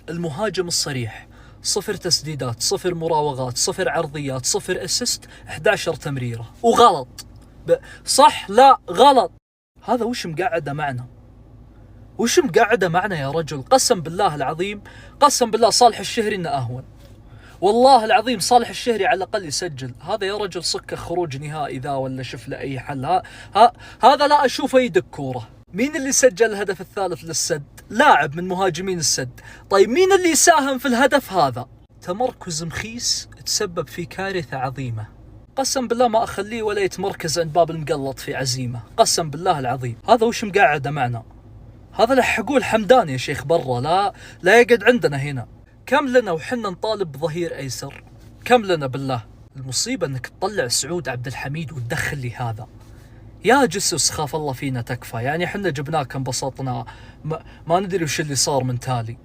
المهاجم الصريح، 0 تسديدات، 0 مراوغات، 0 عرضيات، 0 اسيست، 11 تمريرة وغلط. صح لا غلط. هذا وش مقعده معنا؟ وش مقعده معنا يا رجل؟ قسم بالله العظيم، قسم بالله صالح الشهري انه اهون. والله العظيم صالح الشهري على الأقل يسجل. هذا يا رجل صكه خروج نهائي ذا، ولا شوف له أي حل. هذا لا أشوفه يدك كورة. مين اللي سجل الهدف الثالث للسد؟ لاعب من مهاجمين السد. طيب مين اللي يساهم في الهدف هذا؟ تمركز مخيس تسبب في كارثة عظيمة. قسم بالله ما أخليه ولا يتمركز عند باب المقلط في عزيمة، قسم بالله العظيم. هذا وش مقعده معنا؟ هذا لحقوه الحمدان يا شيخ برا، لا يقعد عندنا هنا. كم لنا وحنا نطالب بظهير ايسر؟ كم لنا بالله؟ المصيبة انك تطلع سعود عبد الحميد وتدخل لي هذا. يا جسوس خاف الله فينا تكفى، يعني حنا جبناك انبسطنا، ما ندري وش اللي صار من تالي.